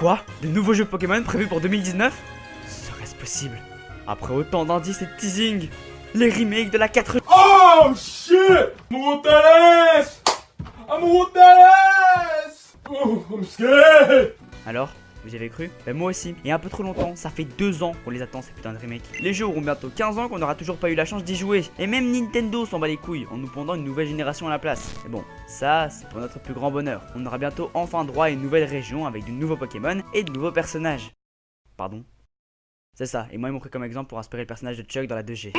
Quoi? De nouveaux jeux Pokémon prévus pour 2019? Serait-ce possible? Après autant d'indices et de teasing, les remakes de la 4... Oh shit! Mortales! Mortales! Oh, I'm scared! Alors, vous y avez cru? Ben moi aussi, et un peu trop longtemps, ça fait 2 ans qu'on les attend ces putains de remakes. Les jeux auront bientôt 15 ans qu'on n'aura toujours pas eu la chance d'y jouer. Et même Nintendo s'en bat les couilles en nous pondant une nouvelle génération à la place. Mais bon, ça c'est pour notre plus grand bonheur. On aura bientôt enfin droit à une nouvelle région avec de nouveaux Pokémon et de nouveaux personnages. Pardon? C'est ça, et moi ils m'ont pris comme exemple pour inspirer le personnage de Chuck dans la 2G.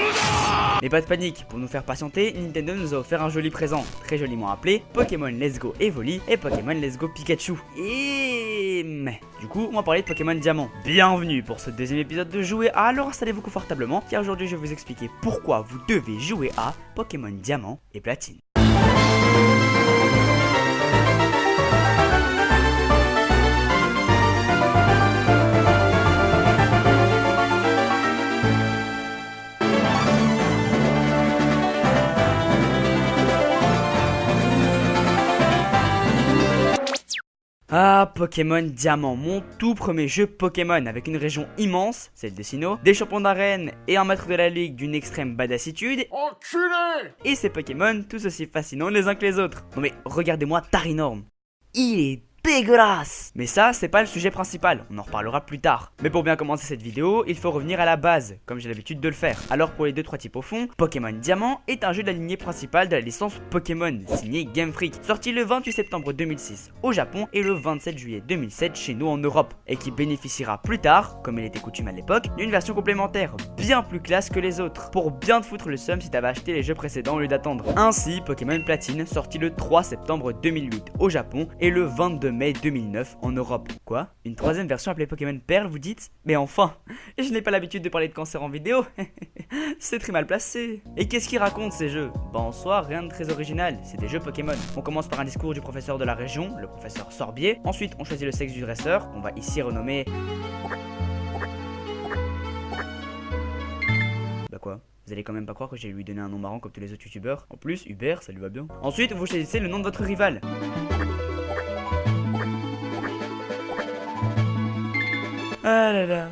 Mais pas de panique, pour nous faire patienter, Nintendo nous a offert un joli présent, très joliment appelé Pokémon Let's Go Evoli et Pokémon Let's Go Pikachu. Et... mais du coup, on va parler de Pokémon Diamant. Bienvenue pour ce deuxième épisode de Jouer à, alors installez-vous confortablement, car aujourd'hui je vais vous expliquer pourquoi vous devez jouer à Pokémon Diamant et Platine. Ah, Pokémon Diamant, mon tout premier jeu Pokémon avec une région immense, celle de Sinnoh, des champions d'arène et un maître de la ligue d'une extrême badassitude. Enculé! Et ces Pokémon tous aussi fascinants les uns que les autres. Non mais regardez-moi Tarinorm. Il est dégueulasse. Mais ça, c'est pas le sujet principal, on en reparlera plus tard. Mais pour bien commencer cette vidéo, il faut revenir à la base, comme j'ai l'habitude de le faire. Alors pour les 2-3 types au fond, Pokémon Diamant est un jeu de la lignée principale de la licence Pokémon, signé Game Freak, sorti le 28 septembre 2006 au Japon et le 27 juillet 2007 chez nous en Europe, et qui bénéficiera plus tard, comme il était coutume à l'époque, d'une version complémentaire, bien plus classe que les autres, pour bien te foutre le seum si t'avais acheté les jeux précédents au lieu d'attendre. Ainsi, Pokémon Platine, sorti le 3 septembre 2008 au Japon et le 22 mai 2009 en Europe. Quoi? Une troisième version appelée Pokémon Perle, vous dites? Mais enfin, je n'ai pas l'habitude de parler de cancer en vidéo. C'est très mal placé. Et qu'est-ce qu'ils racontent ces jeux? Bah en soi, rien de très original, c'est des jeux Pokémon. On commence par un discours du professeur de la région, le professeur Sorbier. Ensuite, on choisit le sexe du dresseur, on va ici renommer... Bah quoi? Vous allez quand même pas croire que j'ai lui donné un nom marrant comme tous les autres youtubeurs. En plus, Hubert, ça lui va bien. Ensuite, vous choisissez le nom de votre rival. Ah là là.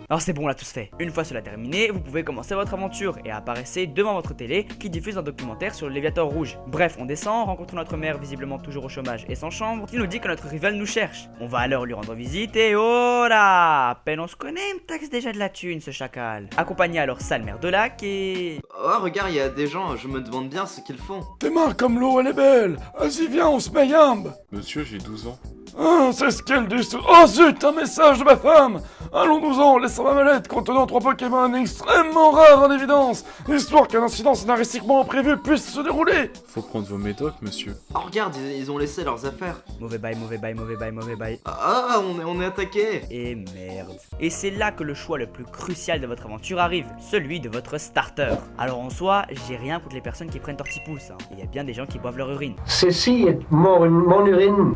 Alors c'est bon, on l'a tous fait. Une fois cela terminé, vous pouvez commencer votre aventure et apparaissez devant votre télé qui diffuse un documentaire sur le Léviator rouge. Bref, on descend, rencontre notre mère visiblement toujours au chômage et sans chambre, qui nous dit que notre rival nous cherche. On va alors lui rendre visite et oh là, à peine on se connaît, il me taxe déjà de la thune ce chacal. Accompagné alors sale mère de lac et... Oh regarde, il y a des gens, je me demande bien ce qu'ils font. Tes mains comme l'eau, elle est belle! Vas-y, viens, on se mayambe! Monsieur, j'ai 12 ans. Ah, c'est ce qu'elle dit. Oh zut, un message de ma femme! Allons-nous-en, laissons ma mallette contenant 3 Pokémon extrêmement rares en évidence, histoire qu'un incident scénaristiquement prévu puisse se dérouler! Faut prendre vos médocs, monsieur. Oh regarde, ils ont laissé leurs affaires. Mauvais bail, mauvais bail, mauvais bail, mauvais bail. Ah, on est attaqué. Et merde. Et c'est là que le choix le plus crucial de votre aventure arrive, celui de votre starter. Alors en soi, j'ai rien contre les personnes qui prennent Tortipousse, hein. Il y a bien des gens qui boivent leur urine. Ceci est mon urine.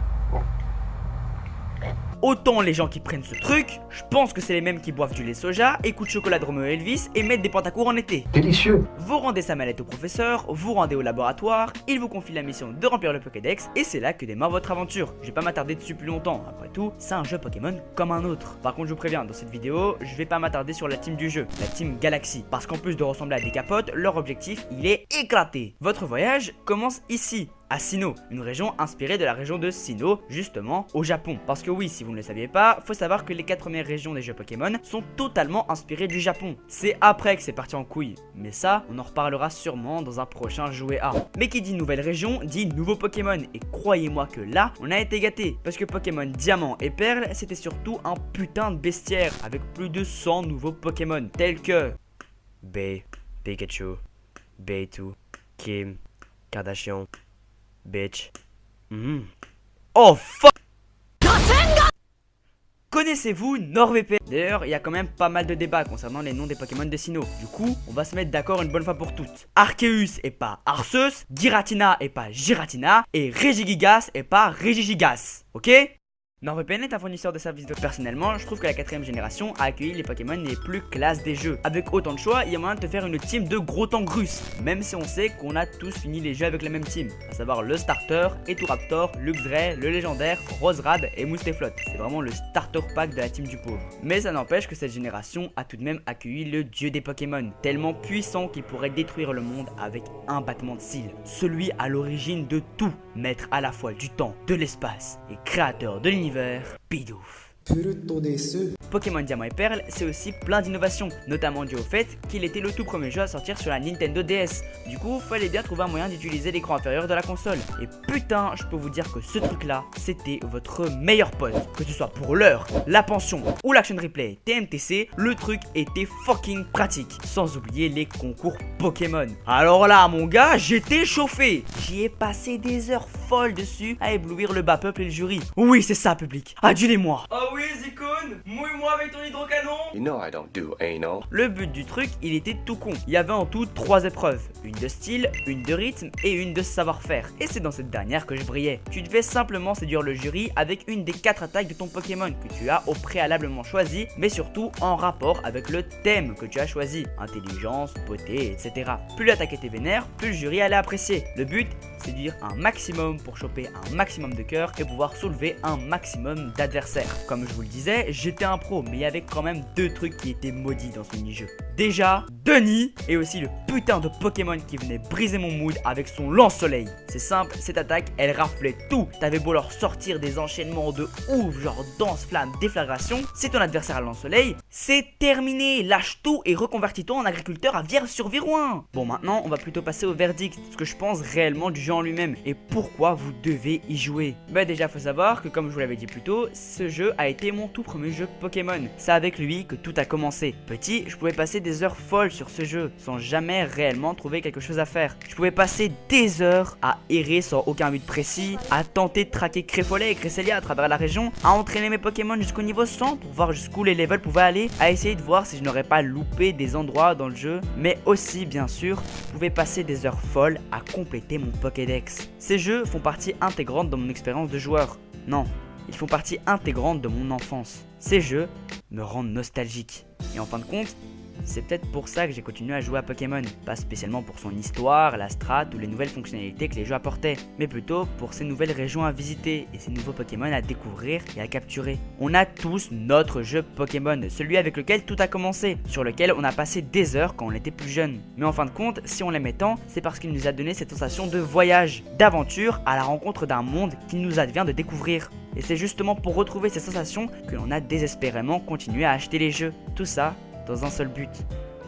Autant les gens qui prennent ce truc, je pense que c'est les mêmes qui boivent du lait soja, écoutent chocolat de Romeo Elvis et mettent des pantacours en été. Délicieux. Vous rendez sa mallette au professeur, vous rendez au laboratoire, il vous confie la mission de remplir le Pokédex et c'est là que démarre votre aventure. Je vais pas m'attarder dessus plus longtemps, après tout, c'est un jeu Pokémon comme un autre. Par contre je vous préviens, dans cette vidéo, je vais pas m'attarder sur la team du jeu, la team Galaxy, parce qu'en plus de ressembler à des capotes, leur objectif il est éclaté. Votre voyage commence ici, à Sinnoh, une région inspirée de la région de Sinnoh, justement au Japon. Parce que oui, si vous ne le saviez pas, faut savoir que les 4 premières régions des jeux Pokémon sont totalement inspirées du Japon. C'est après que c'est parti en couille, mais ça, on en reparlera sûrement dans un prochain Jouet A. Mais qui dit nouvelle région, dit nouveau Pokémon, et croyez-moi que là, on a été gâtés, parce que Pokémon Diamant et Perle, c'était surtout un putain de bestiaire, avec plus de 100 nouveaux Pokémon, tels que... Pikachu, Baitu, Kim, Kardashian... Bitch. Oh fuck. Connaissez-vous NordVPN? D'ailleurs, il y a quand même pas mal de débats concernant les noms des Pokémon de Sinnoh. Du coup, on va se mettre d'accord une bonne fois pour toutes. Arceus et pas Arceus, Giratina et pas Giratina, et Regigigas et pas Regigigas. Ok? NordVPN est un fournisseur de services de personnellement, je trouve que la 4ème génération a accueilli les Pokémon les plus classes des jeux. Avec autant de choix, il y a moyen de te faire une team de gros Tangrus, même si on sait qu'on a tous fini les jeux avec la même team, à savoir le starter, Eturaptor, Luxray, le légendaire, Roserade et Moustéflot. C'est vraiment le starter pack de la team du pauvre. Mais ça n'empêche que cette génération a tout de même accueilli le dieu des Pokémon, tellement puissant qu'il pourrait détruire le monde avec un battement de cils. Celui à l'origine de tout, maître à la fois du temps, de l'espace et créateur de l'univers, Bidoof. Pokémon Diamant et Perle, c'est aussi plein d'innovations, notamment dû au fait qu'il était le tout premier jeu à sortir sur la Nintendo DS. Du coup, fallait bien trouver un moyen d'utiliser l'écran inférieur de la console. Et putain, je peux vous dire que ce truc là, c'était votre meilleur pote. Que ce soit pour l'heure, la pension ou l'action replay TMTC, le truc était fucking pratique. Sans oublier les concours Pokémon. Alors là, mon gars, j'étais chauffé. J'y ai passé des heures folles dessus à éblouir le bas peuple et le jury. Oui, c'est ça, public. Adulez-moi. Oh oui, Zikun, mouille-moi avec ton hydrocanon. You know I don't do anal. Le but du truc, il était tout con. Il y avait en tout 3 épreuves. Une de style, une de rythme et une de savoir-faire. Et c'est dans cette dernière que je brillais. Tu devais simplement séduire le jury avec une des 4 attaques de ton Pokémon que tu as au préalablement choisi, mais surtout en rapport avec le thème que tu as choisi. Intelligence, beauté, etc. Plus l'attaque était vénère, plus le jury allait apprécier. Le but, séduire un maximum pour choper un maximum de cœur et pouvoir soulever un maximum d'adversaires. Comme je vous le disais, j'étais un pro, mais il y avait quand même 2 trucs qui étaient maudits dans ce mini-jeu. Déjà, Denis, et aussi le putain de Pokémon qui venait briser mon mood avec son lance-soleil. C'est simple, cette attaque, elle raflait tout. T'avais beau leur sortir des enchaînements de ouf, genre danse, flamme, déflagration, si ton adversaire a le lance-soleil, c'est terminé. Lâche tout et reconvertis-toi en agriculteur à Vierge-sur-Virouin. Bon, maintenant, on va plutôt passer au verdict, ce que je pense réellement du jeu en lui-même et pourquoi vous devez y jouer. Bah déjà, faut savoir que comme je vous l'avais dit plus tôt, ce jeu a été mon tout premier jeu Pokémon. C'est avec lui que tout a commencé. Petit, je pouvais passer des heures folles sur ce jeu sans jamais réellement trouver quelque chose à faire. Je pouvais passer des heures à errer sans aucun but précis, à tenter de traquer Créfolet et Cresselia à travers la région, à entraîner mes Pokémon jusqu'au niveau 100 pour voir jusqu'où les levels pouvaient aller, à essayer de voir si je n'aurais pas loupé des endroits dans le jeu, mais aussi bien sûr, je pouvais passer des heures folles à compléter mon Pokédex. Ces jeux font partie intégrante de mon expérience de joueur. Non, ils font partie intégrante de mon enfance. Ces jeux me rendent nostalgique. Et en fin de compte, c'est peut-être pour ça que j'ai continué à jouer à Pokémon. Pas spécialement pour son histoire, la strat ou les nouvelles fonctionnalités que les jeux apportaient, mais plutôt pour ces nouvelles régions à visiter et ces nouveaux Pokémon à découvrir et à capturer. On a tous notre jeu Pokémon, celui avec lequel tout a commencé, sur lequel on a passé des heures quand on était plus jeune. Mais en fin de compte, si on l'aimait tant, c'est parce qu'il nous a donné cette sensation de voyage, d'aventure à la rencontre d'un monde qu'il nous advient de découvrir. Et c'est justement pour retrouver ces sensations que l'on a désespérément continué à acheter les jeux. Tout ça dans un seul but,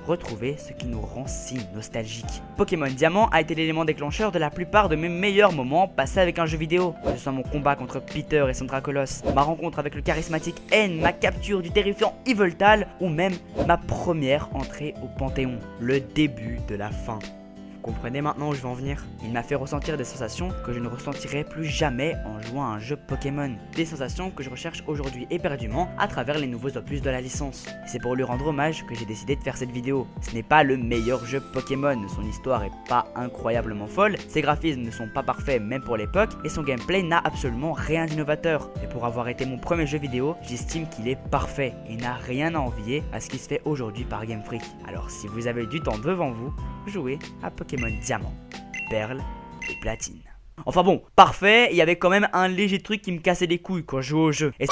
retrouver ce qui nous rend si nostalgiques. Pokémon Diamant a été l'élément déclencheur de la plupart de mes meilleurs moments passés avec un jeu vidéo. Que ce soit mon combat contre Peter et son Dracolos, ma rencontre avec le charismatique N, ma capture du terrifiant Yveltal ou même ma première entrée au Panthéon. Le début de la fin. Vous comprenez maintenant où je veux en venir? Il m'a fait ressentir des sensations que je ne ressentirai plus jamais en jouant à un jeu Pokémon. Des sensations que je recherche aujourd'hui éperdument à travers les nouveaux opus de la licence. Et c'est pour lui rendre hommage que j'ai décidé de faire cette vidéo. Ce n'est pas le meilleur jeu Pokémon, son histoire est pas incroyablement folle, ses graphismes ne sont pas parfaits même pour l'époque, et son gameplay n'a absolument rien d'innovateur. Mais pour avoir été mon premier jeu vidéo, j'estime qu'il est parfait et n'a rien à envier à ce qui se fait aujourd'hui par Game Freak. Alors si vous avez du temps devant vous, jouez à Pokémon Diamant, Perle et Platine. Enfin bon, parfait, il y avait quand même un léger truc qui me cassait les couilles quand je jouais au jeu. Et